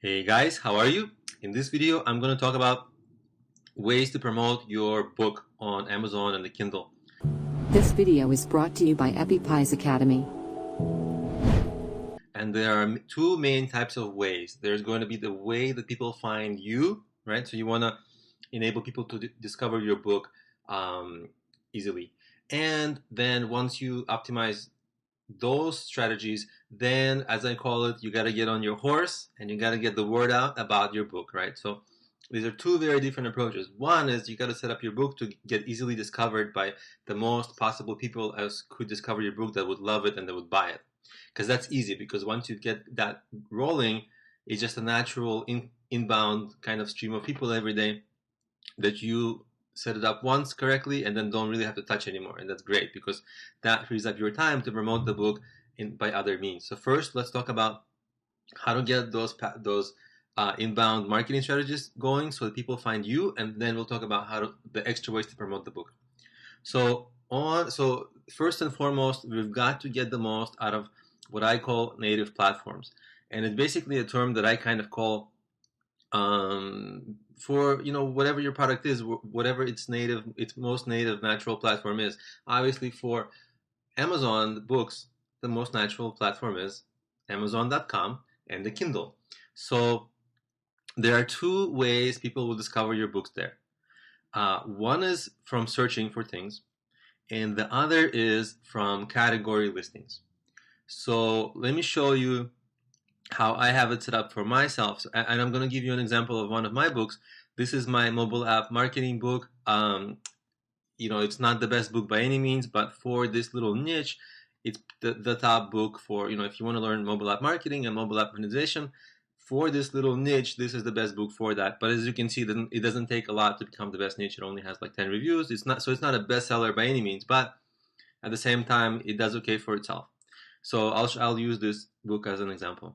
Hey guys, how are you? In this video, I'm going to talk about ways to promote your book on Amazon and the Kindle. This video is brought to you by EpiPies Academy. And there are two main types of ways. There's going to be the way that people find you, right? So you want to enable people to discover your book easily. And then once you optimize those strategies, then, as I call it, you got to get on your horse and you got to get the word out about your book, right? So these are two very different approaches. One is you got to set up your book to get easily discovered by the most possible people as could discover your book that would love it and that would buy it. Because that's easy, because once you get that rolling, it's just a natural inbound kind of stream of people every day that you set it up once correctly and then don't really have to touch anymore. And that's great because that frees up your time to promote the book by other means. So first, let's talk about how to get those inbound marketing strategies going so that people find you, and then we'll talk about the extra ways to promote the book. So first and foremost, we've got to get the most out of what I call native platforms, and it's basically a term that I kind of call for whatever your product is, whatever its most native natural platform is. Obviously, for Amazon books, the most natural platform is Amazon.com and the Kindle. So there are two ways people will discover your books there. One is from searching for things, and the other is from category listings. So let me show you how I have it set up for myself. And I'm going to give you an example of one of my books. This is my mobile app marketing book. It's not the best book by any means, but for this little niche, it's the top book for, if you want to learn mobile app marketing and mobile app monetization, for this little niche, this is the best book for that. But as you can see, it doesn't take a lot to become the best niche. It only has like 10 reviews. It's not a bestseller by any means, but at the same time, it does okay for itself. So I'll use this book as an example.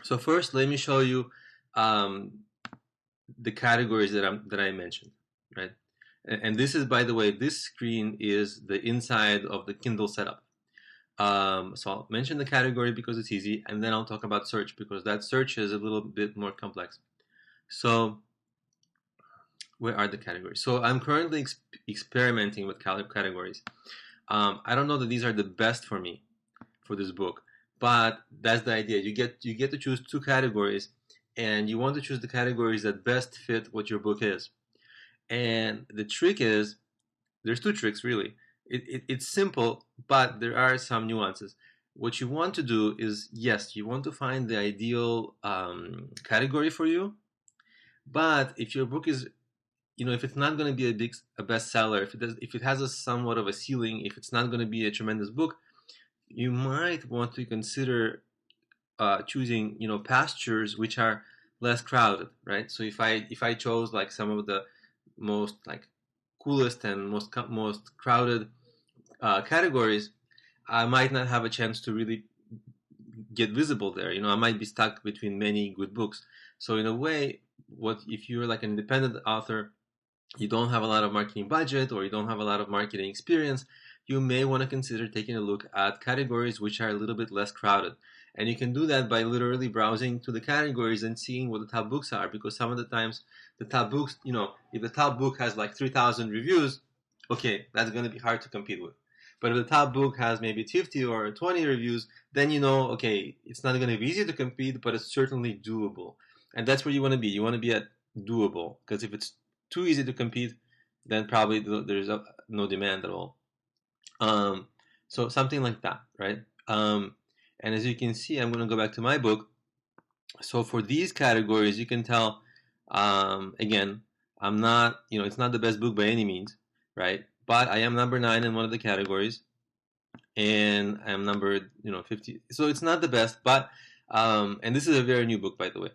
So first, let me show you the categories that I mentioned, right? And this is, by the way, this screen is the inside of the Kindle setup. So I'll mention the category because it's easy, and then I'll talk about search because that search is a little bit more complex. So where are the categories? So I'm currently experimenting with categories. I don't know that these are the best for me for this book, but that's the idea. You get to choose two categories, and you want to choose the categories that best fit what your book is. And the trick is, there's two tricks really. It's simple, but there are some nuances. What you want to do is, yes, you want to find the ideal category for you, but if your book is, if it's not going to be a bestseller, if it has a somewhat of a ceiling, if it's not going to be a tremendous book, you might want to consider choosing, pastures which are less crowded, right? So if I chose like some of the most like coolest and most crowded categories, I might not have a chance to really get visible there. I might be stuck between many good books. So in a way, if you're like an independent author, you don't have a lot of marketing budget or you don't have a lot of marketing experience, you may want to consider taking a look at categories which are a little bit less crowded. And you can do that by literally browsing to the categories and seeing what the top books are, because some of the times the top books, if the top book has like 3,000 reviews, okay, that's going to be hard to compete with. But if the top book has maybe 50 or 20 reviews, then okay, it's not going to be easy to compete, but it's certainly doable. And that's where you want to be. You want to be at doable, because if it's too easy to compete, then probably there's no demand at all. So something like that, right? And as you can see, I'm going to go back to my book. So for these categories, you can tell, again, I'm not, it's not the best book by any means, right? But I am number 9 in one of the categories, and I'm numbered, 50. So it's not the best, but, and this is a very new book, by the way.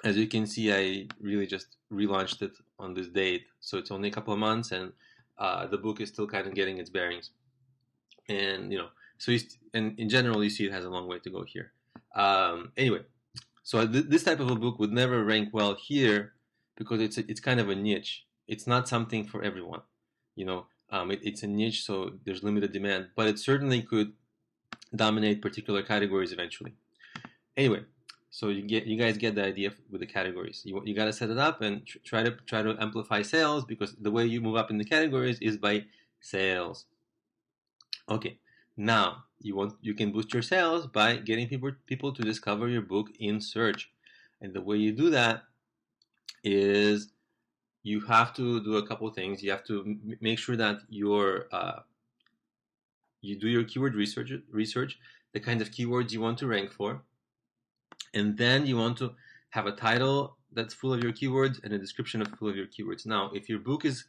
As you can see, I really just relaunched it on this date. So it's only a couple of months, and the book is still kind of getting its bearings. And, and in general, you see it has a long way to go here. Anyway, so this type of a book would never rank well here because it's kind of a niche. It's not something for everyone. It's a niche, so there's limited demand, but it certainly could dominate particular categories eventually. Anyway, So you guys get the idea with the categories. You got to set it up and try to amplify sales, because the way you move up in the categories is by sales. Okay, now you can boost your sales by getting people to discover your book in search, and the way you do that is you have to do a couple things. You have to make sure that you do your keyword research, the kind of keywords you want to rank for, and then you want to have a title that's full of your keywords and a description of full of your keywords. Now, if your book is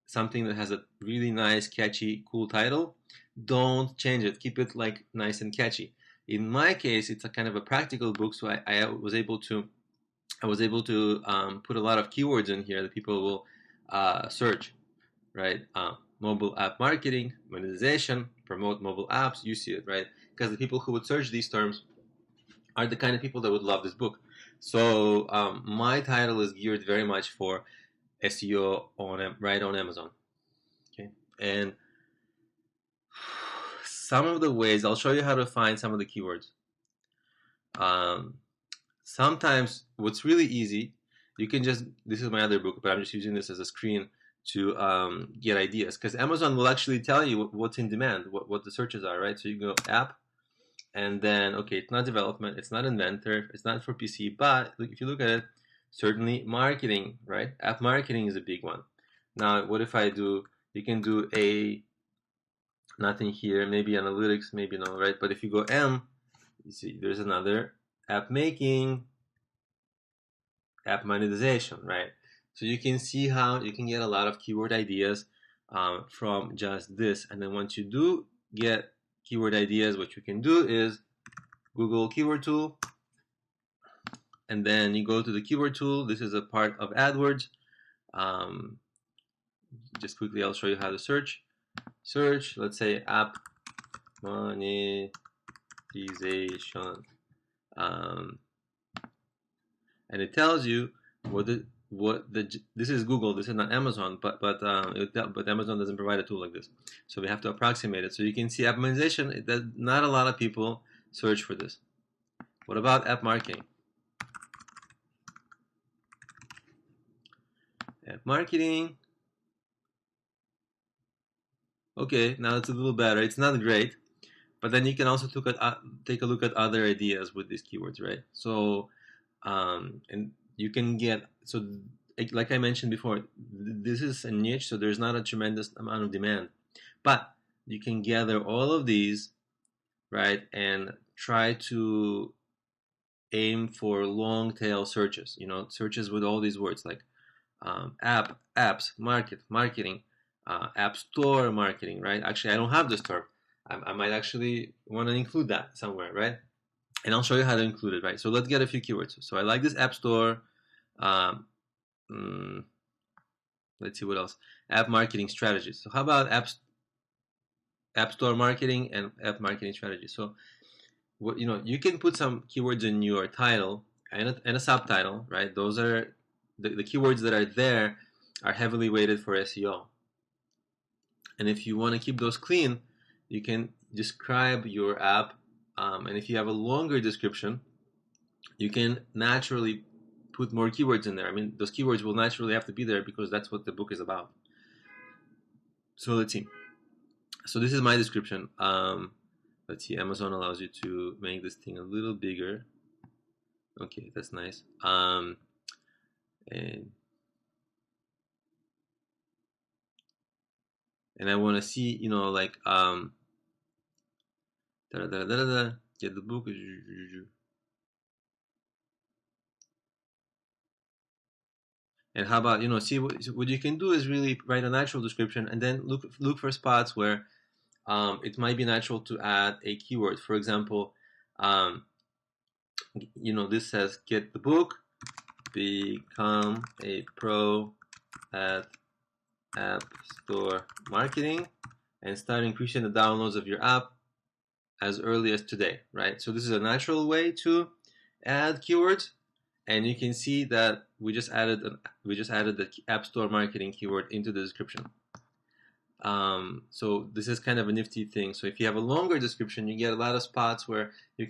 something that has a really nice, catchy, cool title, don't change it. Keep it like nice and catchy. In my case, it's a kind of a practical book, so I was able to put a lot of keywords in here that people will search, right? Mobile app marketing, monetization, promote mobile apps. You see it, right? Because the people who would search these terms are the kind of people that would love this book. So my title is geared very much for SEO right on Amazon. Okay, and some of the ways I'll show you how to find some of the keywords. Sometimes what's really easy, you can just, this is my other book, but I'm just using this as a screen to get ideas, because Amazon will actually tell you what's in demand, what the searches are, right? So you go app, and then, okay, it's not development, it's not inventor, it's not for PC, but if you look at it, certainly marketing, right? App marketing is a big one. Now, what if I do, you can do nothing here, maybe analytics, maybe no, right? But if you go M, you see there's another app making, app monetization, right? So you can see how you can get a lot of keyword ideas from just this. And then once you do get keyword ideas, what you can do is Google keyword tool, and then you go to the keyword tool. This is a part of AdWords. Just quickly, I'll show you how to search. Let's say app monetization. And it tells you this is Google, this is not Amazon, but Amazon doesn't provide a tool like this, so we have to approximate it. So you can see app monetization, not a lot of people search for this. What about app marketing? App marketing, okay, now it's a little better. It's not great, but then you can also take a look at other ideas with these keywords, right? So and you can get, so like I mentioned before, this is a niche, so there's not a tremendous amount of demand, but you can gather all of these, right, and try to aim for long tail searches, searches with all these words like apps, marketing, app store marketing, right? Actually, I don't have this term. I might actually want to include that somewhere, right? And I'll show you how to include it, right? So let's get a few keywords. So I like this app store. Let's see what else. App marketing strategies. So how about app store marketing and app marketing strategies? So you can put some keywords in your title and a subtitle, right? Those are the keywords that are there are heavily weighted for SEO. And if you want to keep those clean, you can describe your app. And if you have a longer description, you can naturally put more keywords in there. I mean, those keywords will naturally have to be there because that's what the book is about. So let's see. So this is my description. Let's see. Amazon allows you to make this thing a little bigger. Okay, that's nice. And I want to see, like get the book. And how about, see what you can do is really write a natural description and then look for spots where it might be natural to add a keyword. For example, this says get the book, become a pro at app store marketing, and start increasing the downloads of your app as early as today, right? So this is a natural way to add keywords, and you can see that we just added the app store marketing keyword into the description. So this is kind of a nifty thing. So if you have a longer description, you get a lot of spots where you can